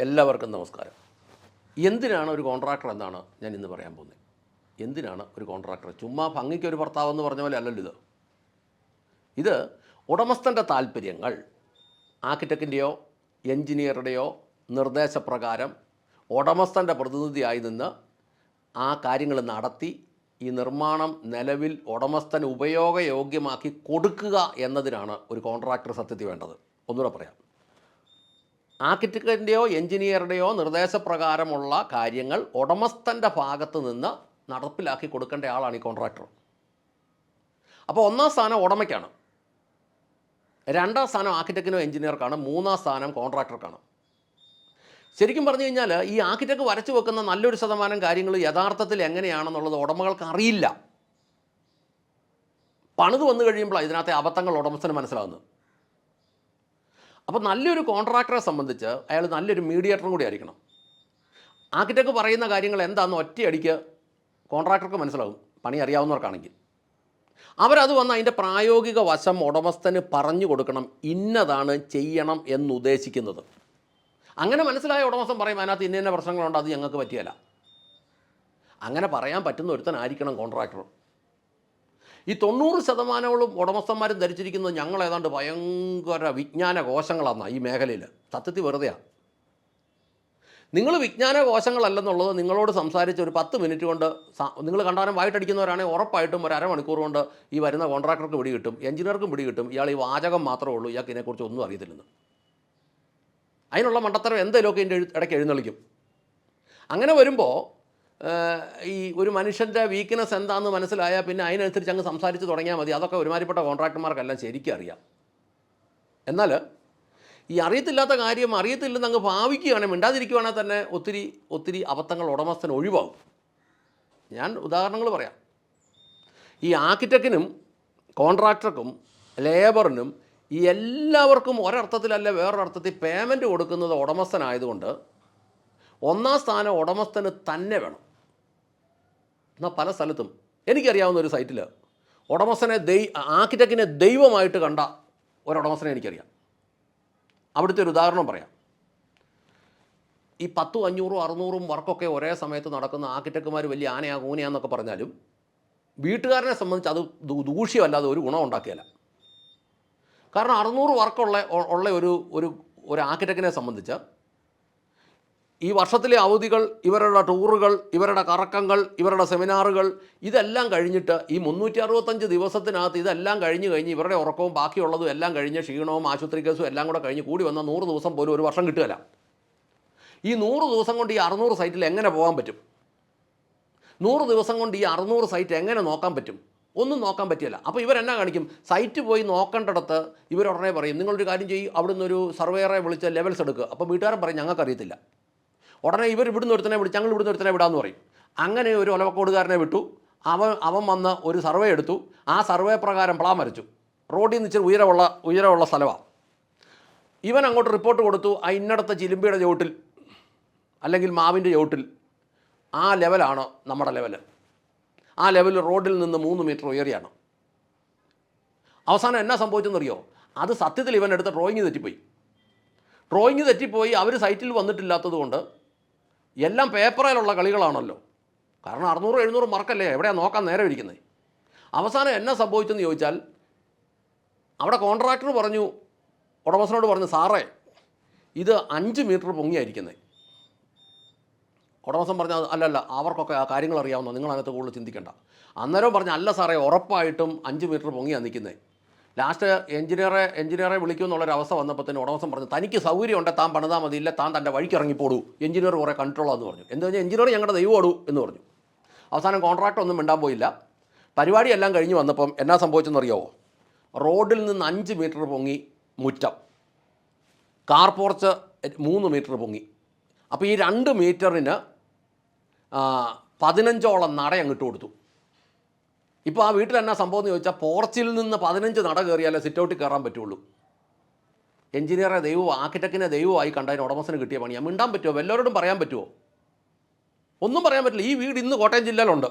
എല്ലാവർക്കും നമസ്കാരം. എന്തിനാണ് ഒരു കോൺട്രാക്ടർ എന്നാണ് ഞാൻ ഇന്ന് പറയാൻ പോകുന്നത്. എന്തിനാണ് ഒരു കോൺട്രാക്ടർ? ചുമ്മാ ഭംഗിക്കൊരു ഭർത്താവെന്ന് പറഞ്ഞ പോലെ അല്ലല്ലോ ഇത്. ഉടമസ്ഥൻ്റെ താല്പര്യങ്ങൾ ആർക്കിടെക്റ്റിൻ്റെയോ എൻജിനീയറുടെയോ നിർദ്ദേശപ്രകാരം ഉടമസ്ഥൻ്റെ പ്രതിനിധിയായി നിന്ന് ആ കാര്യങ്ങൾ നടത്തി ഈ നിർമ്മാണം നിലവിൽ ഉടമസ്ഥന് ഉപയോഗയോഗ്യമാക്കി കൊടുക്കുക എന്നതിനാണ് ഒരു കോൺട്രാക്ടർ സത്യത്തിൽ വേണ്ടത്. ഒന്നുകൂടെ പറയാം. ആർക്കിടെക്റ്റിൻ്റെയോ എൻജിനീയറുടെയോ നിർദ്ദേശപ്രകാരമുള്ള കാര്യങ്ങൾ ഉടമസ്ഥൻ്റെ ഭാഗത്ത് നിന്ന് നടപ്പിലാക്കി കൊടുക്കേണ്ട ആളാണ് ഈ കോൺട്രാക്ടർ. അപ്പോൾ ഒന്നാം സ്ഥാനം ഉടമയ്ക്കാണ്, രണ്ടാം സ്ഥാനം ആർക്കിടെക്റ്റിനോ എൻജിനീയർക്കാണ്, മൂന്നാം സ്ഥാനം കോൺട്രാക്ടർക്കാണ്. ശരിക്കും പറഞ്ഞു കഴിഞ്ഞാൽ ഈ ആർക്കിടെക്റ്റ് വരച്ചു വെക്കുന്ന നല്ലൊരു ശതമാനം കാര്യങ്ങൾ യഥാർത്ഥത്തിൽ എങ്ങനെയാണെന്നുള്ളത് ഉടമകൾക്ക് അറിയില്ല. പണിത് വന്നു കഴിയുമ്പോഴാണ് ഇതിനകത്തെ അബദ്ധങ്ങൾ ഉടമസ്ഥന് മനസ്സിലാകുന്നത്. അപ്പോൾ നല്ലൊരു കോൺട്രാക്ടറെ സംബന്ധിച്ച് അയാൾ നല്ലൊരു മീഡിയേറ്ററും കൂടി ആയിരിക്കണം. ആർക്കിടെക്റ്റ് പറയുന്ന കാര്യങ്ങൾ എന്താണെന്ന് ഒറ്റയടിക്ക് കോൺട്രാക്ടർക്ക് മനസ്സിലാകും, പണി അറിയാവുന്നവർക്കാണെങ്കിൽ. അവരത് വന്ന് അതിൻ്റെ പ്രായോഗിക വശം ഉടമസ്ഥന് പറഞ്ഞു കൊടുക്കണം, ഇന്നതാണ് ചെയ്യണം എന്നുദ്ദേശിക്കുന്നത്. അങ്ങനെ മനസ്സിലായ ഉടമസ്ഥൻ പറയും അതിനകത്ത് ഇന്ന പ്രശ്നങ്ങളുണ്ട്, അത് ഞങ്ങൾക്ക് പറ്റിയല്ല. അങ്ങനെ പറയാൻ പറ്റുന്ന ഒരുത്തനായിരിക്കണം കോൺട്രാക്ടർ. ഈ 90% ഉടമസ്ഥന്മാരും ധരിച്ചിരിക്കുന്നത് ഞങ്ങൾ ഏതാണ്ട് ഭയങ്കര വിജ്ഞാന കോശങ്ങളാണ് ഈ മേഖലയിൽ. സത്യത്തിൽ വെറുതെയാണ്. നിങ്ങൾ വിജ്ഞാന കോശങ്ങളല്ലെന്നുള്ളത് നിങ്ങളോട് സംസാരിച്ച് ഒരു 10 മിനിറ്റ് കൊണ്ട് നിങ്ങൾ കണ്ടാലും വായിട്ടടിക്കുന്നവരാണെങ്കിൽ ഉറപ്പായിട്ടും ഒരു അരമണിക്കൂർ കൊണ്ട് ഈ വരുന്ന കോൺട്രാക്ടർക്ക് പിടി കിട്ടും, എഞ്ചിനീയർക്കും പിടി കിട്ടും. ഇയാൾ ഈ വാചകം മാത്രമേ ഉള്ളൂ, ഇയാൾക്ക് ഇതിനെക്കുറിച്ച് ഒന്നും അറിയത്തില്ലെന്ന്. അതിനുള്ള മണ്ടത്തരം എന്തെങ്കിലുമൊക്കെ ഇതിൻ്റെ ഇടയ്ക്ക് എഴുന്നള്ളിക്കും. അങ്ങനെ വരുമ്പോൾ ഈ ഒരു മനുഷ്യൻ്റെ വീക്ക്നെസ് എന്താണെന്ന് മനസ്സിലായാൽ പിന്നെ അതിനനുസരിച്ച് അങ്ങ് സംസാരിച്ച് തുടങ്ങിയാൽ മതി. അതൊക്കെ ഒരുമാതിരിപ്പെട്ട കോൺട്രാക്ടർമാർക്കെല്ലാം ശരിക്കും അറിയാം. എന്നാൽ ഈ അറിയത്തില്ലാത്ത കാര്യം അറിയത്തില്ലെന്ന് അങ്ങ് ഭാവിക്കുകയാണെങ്കിൽ, മിണ്ടാതിരിക്കുകയാണെങ്കിൽ തന്നെ ഒത്തിരി അബദ്ധങ്ങൾ ഉടമസ്ഥന് ഒഴിവാകും. ഞാൻ ഉദാഹരണങ്ങൾ പറയാം. ഈ ആർക്കിടെക്റ്റിനും കോൺട്രാക്ടർക്കും ലേബറിനും ഈ എല്ലാവർക്കും ഒരർത്ഥത്തിലല്ല വേറൊരർത്ഥത്തിൽ പേയ്മെൻറ്റ് കൊടുക്കുന്നത് ഉടമസ്ഥനായതുകൊണ്ട് ഒന്നാം സ്ഥാനം ഉടമസ്ഥന് തന്നെ വേണം. എന്നാൽ പല സ്ഥലത്തും എനിക്കറിയാവുന്ന ഒരു സൈറ്റിൽ ഉടമസ്ഥനെ ആർക്കിടെക്റ്റിനെ ദൈവമായിട്ട് കണ്ട ഒരുടമസ്ഥനെ എനിക്കറിയാം. അവിടുത്തെ ഒരു ഉദാഹരണം പറയാം. ഈ 10, 500, 600 വർക്കൊക്കെ ഒരേ സമയത്ത് നടക്കുന്ന ആർക്കിടെക്റ്റുമാർ വലിയ ആനയാ കൂനയാന്നൊക്കെ പറഞ്ഞാലും വീട്ടുകാരനെ സംബന്ധിച്ച് അത് ദൂഷ്യമല്ലാതെ ഒരു ഗുണം ഉണ്ടാക്കിയല്ല. കാരണം 600 വർക്കുള്ള ഒരു ആർക്കിടെക്റ്റിനെ സംബന്ധിച്ച് ഈ വർഷത്തിലെ അവധികൾ, ഇവരുടെ ടൂറുകൾ, ഇവരുടെ കറക്കങ്ങൾ, ഇവരുടെ സെമിനാറുകൾ, ഇതെല്ലാം കഴിഞ്ഞിട്ട് ഈ 365 ദിവസത്തിനകത്ത് ഇതെല്ലാം കഴിഞ്ഞ് ഇവരുടെ ഉറക്കവും ബാക്കിയുള്ളതും എല്ലാം കഴിഞ്ഞ് ക്ഷീണവും ആശുപത്രി കേസും എല്ലാം കൂടെ കൂടി വന്ന 100 ദിവസം പോലും ഒരു വർഷം കിട്ടുകയില്ല. ഈ 100 ദിവസം കൊണ്ട് ഈ 600 സൈറ്റിൽ എങ്ങനെ പോകാൻ പറ്റും? 100 ദിവസം കൊണ്ട് ഈ 600 സൈറ്റ് എങ്ങനെ നോക്കാൻ പറ്റും? ഒന്നും നോക്കാൻ പറ്റില്ല. അപ്പോൾ ഇവരെന്നാ കാണിക്കും? സൈറ്റ് പോയി നോക്കേണ്ടിടത്ത് ഇവരുടനെ പറയും, നിങ്ങളൊരു കാര്യം ചെയ്യും, അവിടുന്ന് ഒരു സർവേയറെ വിളിച്ച് ലെവൽസ് എടുക്കുക. അപ്പോൾ വീട്ടുകാരൻ പറയും ഞങ്ങൾക്കറിയത്തില്ല. ഉടനെ ഇവർ ഇവിടുന്ന് ഒരുത്തനെ വിളിച്ച് ഞങ്ങൾ ഇവിടുന്ന് ഒരുത്തനെ വിടാമെന്ന് പറയും. അങ്ങനെ ഒരു ഒലവക്കോടുകാരനെ വിട്ടു. അവൻ വന്ന് ഒരു സർവേ എടുത്തു. ആ സർവേ പ്രകാരം പ്ലാൻ വരച്ചു. റോഡിൽ നിന്ന് ഇച്ചിരി ഉയരമുള്ള സ്ഥലമാണ്. ഇവൻ അങ്ങോട്ട് റിപ്പോർട്ട് കൊടുത്തു, ആ ഇന്നടത്തെ ചിലിമ്പിയുടെ ചുവട്ടിൽ അല്ലെങ്കിൽ മാവിൻ്റെ ചുവട്ടിൽ ആ ലെവലാണ് നമ്മുടെ ലെവൽ. ആ ലെവൽ റോഡിൽ നിന്ന് 3 മീറ്റർ ഉയരെയാണ്. അവസാനം എന്നാ സംഭവിച്ചെന്നറിയോ? അത് സത്യത്തിൽ ഇവനെടുത്ത ഡ്രോയിങ് തെറ്റിപ്പോയി. അവർ സൈറ്റിൽ വന്നിട്ടില്ലാത്തത് കൊണ്ട് എല്ലാം പേപ്പറിലുള്ള കളികളാണല്ലോ. കാരണം 600, 700 മാർക്കല്ലേ, എവിടെയാണ് നോക്കാൻ നേരം ഇരിക്കുന്നത്. അവസാനം എന്നാ സംഭവിച്ചെന്ന് ചോദിച്ചാൽ അവിടെ കോൺട്രാക്ടർ പറഞ്ഞു, ഉടമസ്ഥനോട് പറഞ്ഞു, സാറേ ഇത് 5 മീറ്റർ പൊങ്ങിയായിരിക്കുന്നത്. ഉടമസ്ഥൻ പറഞ്ഞാൽ അല്ലല്ല, അവർക്കൊക്കെ ആ കാര്യങ്ങൾ അറിയാവുന്ന, നിങ്ങൾ അതിനകത്ത് കൂടുതൽ ചിന്തിക്കേണ്ട. അന്നേരം പറഞ്ഞു അല്ല സാറേ, ഉറപ്പായിട്ടും 5 മീറ്റർ പൊങ്ങിയാണ് നിൽക്കുന്നത്. ലാസ്റ്റ് എഞ്ചിനീയറെ വിളിക്കുമെന്നുള്ളൊരവസ്ഥ വന്നപ്പോൾ തന്നെ ഉടമസ്ഥൻ പറഞ്ഞു തനിക്ക് സൗകര്യമുണ്ട്, താൻ പണിതാൽ മതി, ഇല്ല താൻ തൻ്റെ വഴിക്ക് ഇറങ്ങിപ്പോടൂ, എഞ്ചിനീയർ കുറേ കൺട്രോളാന്ന് പറഞ്ഞു. എന്താ പറഞ്ഞാൽ എഞ്ചിനീയർ ഞങ്ങളുടെ ദൈവമാടൂ എന്ന് പറഞ്ഞു. അവസാനം കോൺട്രാക്ടർ ഒന്നും മിണ്ടാൻ പോയില്ല. പരിപാടിയെല്ലാം കഴിഞ്ഞ് വന്നപ്പം എന്നാ സംഭവിച്ചെന്നറിയാവോ? റോഡിൽ നിന്ന് 5 മീറ്റർ പൊങ്ങി മുറ്റം, കാർ പോർച്ച് 3 മീറ്റർ പൊങ്ങി. അപ്പോൾ ഈ 2 മീറ്ററിന് 15ഓളം നട അങ്ങിട്ട് കൊടുത്തു. ഇപ്പോൾ ആ വീട്ടിൽ എന്നാ സംഭവം എന്ന് ചോദിച്ചാൽ പോർച്ചിൽ നിന്ന് 15 നട കയറിയാലേ സിറ്റൗട്ടിൽ കയറാൻ പറ്റുള്ളൂ. എഞ്ചിനീയറെ ദൈവവും ആർക്കിടെക്റ്റിനെ ദൈവമായി കണ്ടതിന് ഉടമസ്ഥന് കിട്ടിയ പണിയാണ്. മിണ്ടാൻ പറ്റുമോ? വല്ലവരോടും പറയാൻ പറ്റുമോ? ഒന്നും പറയാൻ പറ്റില്ല. ഈ വീട് ഇന്ന് കോട്ടയം ജില്ലയിലുണ്ട്.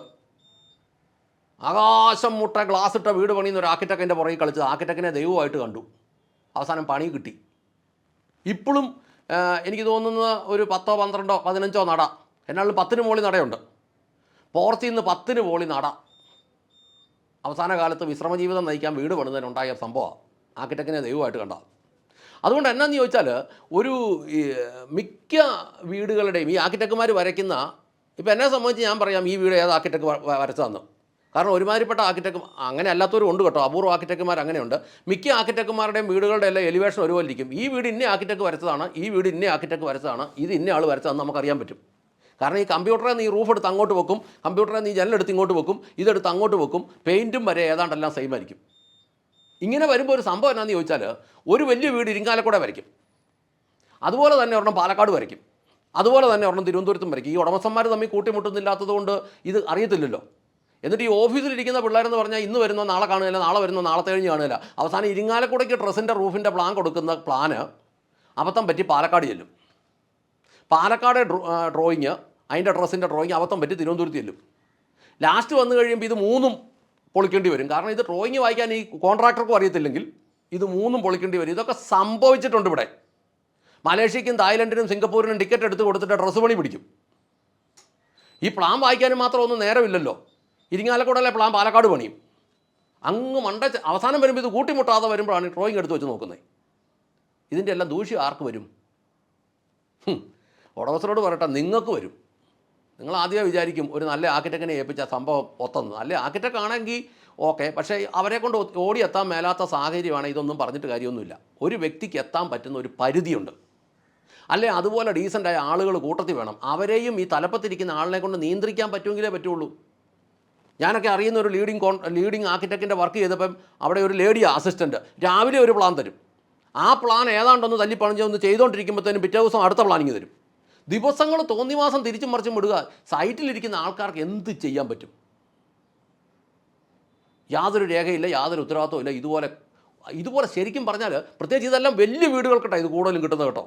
ആകാശം മുട്ട ഗ്ലാസ് ഇട്ട വീട് പണിയുന്ന ഒരു ആർക്കിടെക്റ്റിൻ്റെ പുറകെ കളിച്ചത് ആർക്കിടെക്റ്റിനെ ദൈവമായിട്ട് കണ്ടു. അവസാനം പണി കിട്ടി. ഇപ്പോഴും എനിക്ക് തോന്നുന്നത് ഒരു 10, 12, 15 നട, എന്നാലും 10 മുകളിൽ നടയുണ്ട്. പോർച്ചിൽ നിന്ന് 10 മുകളിൽ നട. അവസാന കാലത്ത് വിശ്രമജീവിതം നയിക്കാൻ വീട് പണിതതിനുണ്ടായ സംഭവമാണ്. ആർക്കിടെക്റ്റിനെ ദൈവമായിട്ട് കണ്ട. അതുകൊണ്ട് എന്നാന്ന് ചോദിച്ചാൽ ഈ മിക്ക വീടുകളുടെയും ഈ ആർക്കിടെക്റ്റുമാർ വരയ്ക്കുന്ന, ഇപ്പോൾ എന്നെ സംബന്ധിച്ച് ഞാൻ പറയാം ഈ വീട് ഏത് ആർക്കിടെക്റ്റ് വരച്ചതെന്ന്. കാരണം ഒരുമാതിരിപ്പെട്ട ആർക്കിടെക്ട്, അങ്ങനെ അല്ലാത്തവരും ഉണ്ട് കേട്ടോ, അപൂർവ ആർക്കിടെക്റ്റുമാർ അങ്ങനെയുണ്ട്. മിക്ക ആർക്കിടെക്റ്റുമാരുടെയും വീടുകളുടെ എല്ലാം എലിവേഷൻ ഒരുപോലെ ഇരിക്കും. ഈ വീട് ഇന്ന ആർക്കിടെക്റ്റ് വരച്ചതാണ്, ഈ വീട് ഇന്ന ആർക്കിടെക്റ്റ് വരച്ചതാണ്, ഇത് ഇന്ന ആൾ വരച്ചതെന്ന് നമുക്കറിയാൻ പറ്റും. കാരണം ഈ കമ്പ്യൂട്ടറെ നീ റൂഫ് എടുത്ത് അങ്ങോട്ട് വെക്കും, കമ്പ്യൂട്ടറെ നീ ജനലെടുത്ത് ഇങ്ങോട്ട് വെക്കും, ഇതെടുത്ത് അങ്ങോട്ട് വെക്കും, പെയിൻറ്റും വരെ ഏതാണ്ടെല്ലാം സെയിം ആയിരിക്കും. ഇങ്ങനെ വരുമ്പോൾ ഒരു സംഭവം എന്നാന്ന് ചോദിച്ചാൽ, ഒരു വലിയ വീട് ഇരിങ്ങാലക്കുട വരയ്ക്കും, അതുപോലെ തന്നെ ഒരെണ്ണം പാലക്കാട് വരയ്ക്കും, അതുപോലെ തന്നെ ഒരെണ്ണം തിരുവനന്തപുരത്തും വരയ്ക്കും. ഈ ഉടമസ്ഥന്മാർ തമ്മിൽ കൂട്ടിമുട്ടുന്നില്ലാത്തത് കൊണ്ട് ഇത് അറിയത്തില്ലല്ലോ. എന്നിട്ട് ഈ ഓഫീസിലിരിക്കുന്ന പിള്ളേരെന്ന് പറഞ്ഞാൽ ഇന്ന് വരുന്ന നാളെ കാണുകയില്ല, നാളെ വരുന്ന നാളത്തെ കഴിഞ്ഞ് കാണുകയില്ല. അവസാനം ഇരിങ്ങാലക്കുടയ്ക്ക് ഡ്രസ്സിൻ്റെ റൂഫിൻ്റെ പ്ലാൻ കൊടുക്കുന്ന പ്ലാന് അബദ്ധം പറ്റി പാലക്കാട് ചെല്ലും. പാലക്കാട് ഡ്രോയിങ്, അതിൻ്റെ ഡ്രസ്സിൻ്റെ ഡ്രോയിങ് അബദ്ധം പറ്റി തിരുവനന്തപുരത്ത് ചെല്ലും. ലാസ്റ്റ് വന്നു കഴിയുമ്പോൾ ഇത് മൂന്നും പൊളിക്കേണ്ടി വരും. കാരണം ഇത് ഡ്രോയിങ് വായിക്കാൻ ഈ കോൺട്രാക്ടർക്കും അറിയത്തില്ലെങ്കിൽ ഇത് മൂന്നും പൊളിക്കേണ്ടി വരും. ഇതൊക്കെ സംഭവിച്ചിട്ടുണ്ട് ഇവിടെ. മലേഷ്യക്കും തായ്ലൻഡിനും സിംഗപ്പൂരിനും ടിക്കറ്റ് എടുത്ത് കൊടുത്തിട്ട് ഡ്രസ്സ് പണി പിടിക്കും. ഈ പ്ലാൻ വായിക്കാനും മാത്രം ഒന്നും നേരമില്ലല്ലോ. ഇരിങ്ങാലക്കുടയിലെ പ്ലാൻ പാലക്കാട് പണിയും. അങ്ങ് അവസാനം വരുമ്പോൾ ഇത് കൂട്ടിമുട്ടാതെ വരുമ്പോഴാണ് ഡ്രോയിങ് എടുത്ത് വെച്ച് നോക്കുന്നത്. ഇതിൻ്റെ എല്ലാം ദൂഷ്യം ആർക്ക് വരും? ഉടമസ്ഥരോട് പറയട്ടെ, നിങ്ങൾക്ക് വരും. നിങ്ങൾ ആദ്യമേ വിചാരിക്കും ഒരു നല്ല ആർക്കിടെക്റ്റിനെ ഏൽപ്പിച്ച സംഭവം ഒത്തന്ന്. നല്ല ആർക്കിടെക്റ്റ് ആണെങ്കിൽ ഓക്കെ, പക്ഷേ അവരെ കൊണ്ട് ഓടിയെത്താൻ മേലാത്ത സാഹചര്യമാണ്. ഇതൊന്നും പറഞ്ഞിട്ട് കാര്യമൊന്നുമില്ല. ഒരു വ്യക്തിക്ക് എത്താൻ പറ്റുന്ന ഒരു പരിധിയുണ്ട്. അല്ലെ അതുപോലെ ഡീസൻ്റായ ആളുകൾ കൂട്ടത്തിൽ വേണം. അവരെയും ഈ തലപ്പത്തിരിക്കുന്ന ആളിനെ കൊണ്ട് നിയന്ത്രിക്കാൻ പറ്റുമെങ്കിലേ പറ്റുള്ളൂ. ഞാനൊക്കെ അറിയുന്ന ഒരു ലീഡിങ് ആർക്കിടെക്റ്റിൻ്റെ വർക്ക് ചെയ്തപ്പം അവിടെ ഒരു ലേഡി അസിസ്റ്റൻറ്റ് രാവിലെ ഒരു പ്ലാൻ തരും. ആ പ്ലാൻ ഏതാണ്ടൊന്ന് തല്ലിപ്പണിഞ്ഞൊന്ന് ചെയ്തുകൊണ്ടിരിക്കുമ്പോഴത്തേനും പിറ്റേ ദിവസം അടുത്ത പ്ലാനിങ് തരും. ദിവസങ്ങൾ തോന്നി മാസം തിരിച്ചും മറിച്ചും വിടുക. സൈറ്റിലിരിക്കുന്ന ആൾക്കാർക്ക് എന്ത് ചെയ്യാൻ പറ്റും? യാതൊരു രേഖയില്ല, യാതൊരു ഉത്തരവാദിത്വം ഇല്ല. ഇതുപോലെ ശരിക്കും പറഞ്ഞാൽ, പ്രത്യേകിച്ച് ഇതെല്ലാം വലിയ വീടുകൾക്കിട്ടാണ് ഇത് കൂടുതലും കിട്ടുന്നത് കേട്ടോ.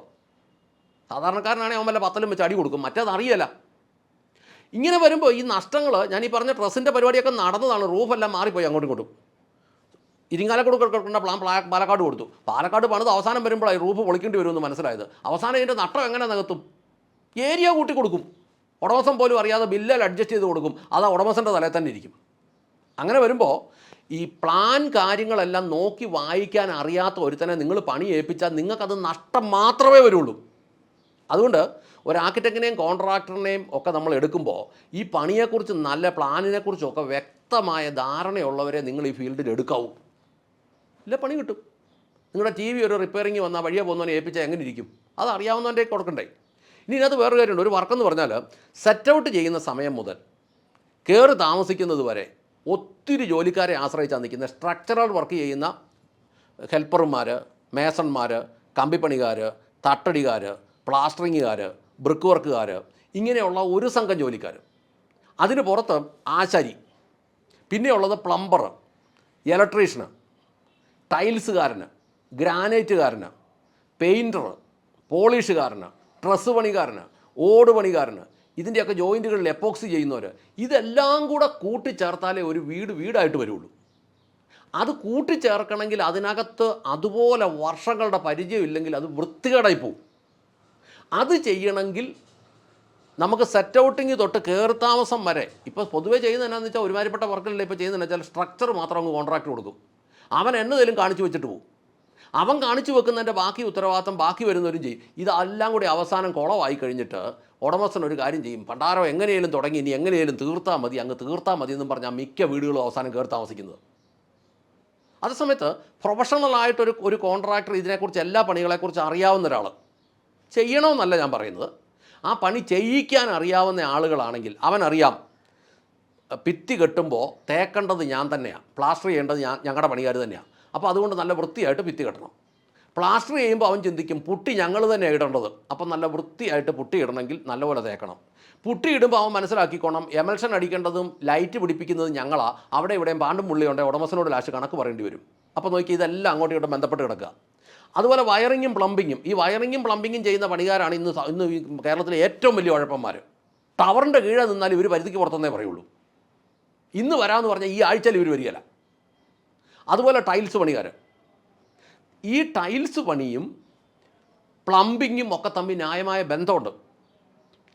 സാധാരണക്കാരനാണെങ്കിൽ അവൻ വല്ല 10 വെച്ച് അടി കൊടുക്കും, മറ്റേതറിയല്ല. ഇങ്ങനെ വരുമ്പോൾ ഈ നഷ്ടങ്ങൾ, ഞാൻ ഈ പറഞ്ഞ ഡ്രസ്സിൻ്റെ പരിപാടിയൊക്കെ നടന്നതാണ്. റൂഫെല്ലാം മാറിപ്പോയി അങ്ങോട്ടും ഇങ്ങോട്ടും. ഇരിങ്ങാലക്കുട കിടക്കേണ്ട പ്ലാൻ പാലക്കാട് കൊടുത്തു. പാലക്കാട് പണിത് അവസാനം വരുമ്പോഴായി റൂഫ് പൊളിക്കേണ്ടി വരുമെന്ന് മനസ്സിലായത്. അവസാനം ഇതിൻ്റെ നഷ്ടം എങ്ങനെ നികത്തും? ഏരിയ കൂട്ടി കൊടുക്കും. ഉടമസ്ഥൻ പോലും അറിയാതെ ബില്ലിൽ അഡ്ജസ്റ്റ് ചെയ്ത് കൊടുക്കും. അത് ഉടമസ്ഥൻ്റെ തലയിൽ തന്നെ ഇരിക്കും. അങ്ങനെ വരുമ്പോൾ ഈ പ്ലാൻ കാര്യങ്ങളെല്ലാം നോക്കി വായിക്കാൻ അറിയാത്ത ഒരുത്തനെ നിങ്ങൾ പണി ഏൽപ്പിച്ചാൽ നിങ്ങൾക്കത് നഷ്ടം മാത്രമേ വരുള്ളൂ. അതുകൊണ്ട് ഒരു ആർക്കിടെക്റ്റിനെയും കോൺട്രാക്ടറിനെയും ഒക്കെ നമ്മൾ എടുക്കുമ്പോൾ ഈ പണിയെക്കുറിച്ച്, നല്ല പ്ലാനിനെക്കുറിച്ചൊക്കെ വ്യക്തമായ ധാരണയുള്ളവരെ നിങ്ങൾ ഈ ഫീൽഡിൽ എടുക്കാവൂ. ഇല്ല പണി കിട്ടും. നിങ്ങളുടെ TV ഒരു റിപ്പയറിങ് വന്നാൽ വഴിയെ പോകുന്നവനെ ഏൽപ്പിച്ചാൽ എങ്ങനെ ഇരിക്കും? അത് അറിയാവുന്നവൻ്റെ കൊടുക്കണ്ടേ? ഇനി ഇതിനകത്ത് വേറൊരു കാര്യമുണ്ട്. ഒരു വർക്കെന്ന് പറഞ്ഞാൽ സെറ്റ് ഔട്ട് ചെയ്യുന്ന സമയം മുതൽ കയറി താമസിക്കുന്നത് വരെ ഒത്തിരി ജോലിക്കാരെ ആശ്രയിച്ചാണ് നിൽക്കുന്നത്. സ്ട്രക്ചറൽ വർക്ക് ചെയ്യുന്ന ഹെൽപ്പർമാർ, മേസൺമാർ, കമ്പിപ്പണിക്കാർ, തട്ടടിക്കാർ, പ്ലാസ്റ്ററിങ്ങുകാർ, ബ്രിക്ക് വർക്കുകാർ, ഇങ്ങനെയുള്ള ഒരു സംഘം ജോലിക്കാർ. അതിന് പുറത്ത് ആശാരി, പിന്നെയുള്ളത് പ്ലംബർ, ഇലക്ട്രീഷ്യന്, ടൈൽസുകാരന്, ഗ്രാനൈറ്റുകാരന്, പെയിൻറ്റർ, പോളിഷുകാരന്, ഡ്രസ്സ് പണിക്കാരന്, ഓട് പണിക്കാരന്, ഇതിൻ്റെയൊക്കെ ജോയിൻറ്റുകളിൽ എപ്പോക്സി ചെയ്യുന്നവർ, ഇതെല്ലാം കൂടെ കൂട്ടിച്ചേർത്താലേ ഒരു വീടായിട്ട് വരുള്ളൂ. അത് കൂട്ടിച്ചേർക്കണമെങ്കിൽ അതിനകത്ത് അതുപോലെ വർഷങ്ങളുടെ പരിചയം ഇല്ലെങ്കിൽ അത് വൃത്തികേടായി പോകും. അത് ചെയ്യണമെങ്കിൽ നമുക്ക് സെറ്റ് ഔട്ടിങ് തൊട്ട് കയറി താമസം വരെ, ഇപ്പോൾ പൊതുവേ ചെയ്യുന്നത് എന്നാന്ന് വെച്ചാൽ ഒരുമാതിരിപ്പെട്ട വർക്കുകളിൽ ഇപ്പോൾ ചെയ്യുന്നതെന്ന് വെച്ചാൽ സ്ട്രക്ചർ മാത്രം അങ്ങ് കോൺട്രാക്ട് കൊടുക്കും. അവൻ എന്നതേലും കാണിച്ചു വെച്ചിട്ട് പോകും. അവൻ കാണിച്ചു വെക്കുന്നതിൻ്റെ ബാക്കി ഉത്തരവാദിത്തം ബാക്കി വരുന്നവരും ചെയ്യും. ഇതെല്ലാം കൂടി അവസാനം കുളമായി കഴിഞ്ഞിട്ട് ഉടമസ്ഥൻ ഒരു കാര്യം ചെയ്യും, പണ്ടാരോ എങ്ങനെയും തുടങ്ങി, ഇനി എങ്ങനെയും തീർത്താൽ മതി എന്നും പറഞ്ഞാൽ മിക്ക വീടുകളും അവസാനം കയറി താമസിക്കുന്നത്. അതേസമയത്ത് പ്രൊഫഷണലായിട്ടൊരു കോൺട്രാക്ടർ ഇതിനെക്കുറിച്ച് എല്ലാ പണികളെക്കുറിച്ച് അറിയാവുന്ന ഒരാൾ ചെയ്യണമെന്നല്ല ഞാൻ പറയുന്നത്. ആ പണി ചെയ്യിക്കാൻ അറിയാവുന്ന ആളുകളാണെങ്കിൽ അവനറിയാം ഭിത്തി കെട്ടുമ്പോൾ തേക്കേണ്ടത് ഞാൻ തന്നെയാണ്, പ്ലാസ്റ്റർ ചെയ്യേണ്ടത് ഞങ്ങളുടെ പണിക്കാർ തന്നെയാണ്. അപ്പോൾ അതുകൊണ്ട് നല്ല വൃത്തിയായിട്ട് ഭിത്തി കെട്ടണം. പ്ലാസ്റ്റർ ചെയ്യുമ്പോൾ അവൻ ചിന്തിക്കും പുട്ടി ഞങ്ങൾ തന്നെ ഇടേണ്ടത്, അപ്പം നല്ല വൃത്തിയായിട്ട് പുട്ടി ഇടണമെങ്കിൽ നല്ലപോലെ തേക്കണം. പുട്ടി ഇടുമ്പോൾ അവൻ മനസ്സിലാക്കിക്കോണം എമൽഷൻ അടിക്കേണ്ടതും ലൈറ്റ് പിടിപ്പിക്കുന്നതും ഞങ്ങളാണ്, അവിടെ ഇവിടെയും പാണ്ടും പുള്ളിയുണ്ടെങ്കിൽ ഉടമസ്ഥനോട് ലാസ്റ്റ് കണക്ക് പറയേണ്ടി വരും. അപ്പോൾ നോക്കി ഇതെല്ലാം അങ്ങോട്ടും ഇങ്ങോട്ടും ബന്ധപ്പെട്ട് കിടക്കുക. അതുപോലെ വയറിങ്ങും പ്ലംബിങ്ങും, ഈ വയറിങ്ങും പ്ലംബിങ്ങും ചെയ്യുന്ന പണിക്കാരാണ് ഇന്ന് ഈ കേരളത്തിലെ ഏറ്റവും വലിയ ഉഴപ്പന്മാർ. ടവറിൻ്റെ കീഴെ നിന്നാൽ ഇവർ പരിധിക്ക് പുറത്തുനിന്നേ പറയുള്ളൂ. ഇന്ന് വരാമെന്ന് പറഞ്ഞാൽ ഈ ആഴ്ചയിൽ ഇവർ വരികയില്ല. അതുപോലെ ടൈൽസ് പണിക്കാർ, ഈ ടൈൽസ് പണിയും പ്ലംബിങ്ങും ഒക്കെ തമ്മിൽ ന്യായമായ ബന്ധമുണ്ട്,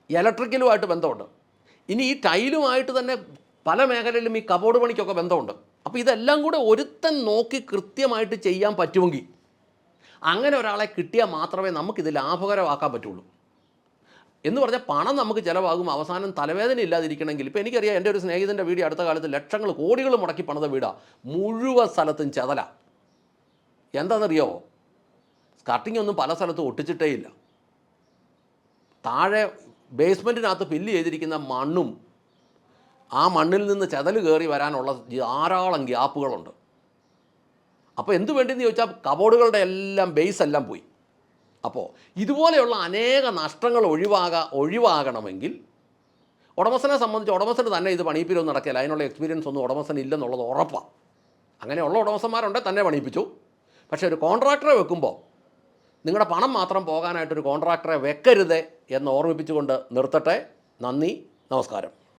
ഇലക്ട്രിക്കലുമായിട്ട് ബന്ധമുണ്ട്. ഇനി ഈ ടൈലുമായിട്ട് തന്നെ പല മേഖലയിലും ഈ കബോർഡ് പണിക്കൊക്കെ ബന്ധമുണ്ട്. അപ്പോൾ ഇതെല്ലാം കൂടെ ഒരുത്തൻ നോക്കി കൃത്യമായിട്ട് ചെയ്യാൻ പറ്റുമെങ്കിൽ, അങ്ങനെ ഒരാളെ കിട്ടിയാൽ മാത്രമേ നമുക്കിത് ലാഭകരമാക്കാൻ പറ്റുള്ളൂ. എന്ന് പറഞ്ഞാൽ പണം നമുക്ക് ചിലവാകും, അവസാനം തലവേദന ഇല്ലാതിരിക്കണമെങ്കിൽ. ഇപ്പോൾ എനിക്കറിയാം, എൻ്റെ ഒരു സ്നേഹിതൻ്റെ വീട് അടുത്ത കാലത്ത് ലക്ഷങ്ങൾ കോടികൾ മുടക്കി പണിത വീടാണ്, മുഴുവൻ സ്ഥലത്തും ചെതല. എന്താണെന്നറിയാമോ? സ്കർട്ടിങ് ഒന്നും പല സ്ഥലത്തും ഒട്ടിച്ചിട്ടേ ഇല്ല. താഴെ ബേസ്മെൻറ്റിനകത്ത് ഫില്ല് ചെയ്തിരിക്കുന്ന മണ്ണും ആ മണ്ണിൽ നിന്ന് ചെതൽ കയറി വരാനുള്ള ധാരാളം ഗ്യാപ്പുകളുണ്ട്. അപ്പോൾ എന്ത് വേണ്ടിയെന്ന് ചോദിച്ചാൽ കബോർഡുകളുടെ എല്ലാം ബേസ് എല്ലാം പോയി. അപ്പോൾ ഇതുപോലെയുള്ള അനേക നഷ്ടങ്ങൾ ഒഴിവാകണമെങ്കിൽ ഉടമസ്ഥനെ സംബന്ധിച്ച് ഉടമസ്ഥന് തന്നെ ഇത് പണിയിപ്പിലൊന്നും നടക്കില്ല. അതിനുള്ള എക്സ്പീരിയൻസ് ഒന്നും ഉടമസ്ഥന് ഇല്ലെന്നുള്ളത് ഉറപ്പാണ്. അങ്ങനെയുള്ള ഉടമസ്ഥന്മാരുണ്ടെങ്കിൽ തന്നെ പണിയിപ്പിച്ചു. പക്ഷേ ഒരു കോൺട്രാക്ടറെ വെക്കുമ്പോൾ നിങ്ങളുടെ പണം മാത്രം പോകാനായിട്ടൊരു കോൺട്രാക്ടറെ വെക്കരുത് എന്ന് ഓർമ്മിപ്പിച്ചുകൊണ്ട് നിർത്തട്ടെ. നന്ദി, നമസ്കാരം.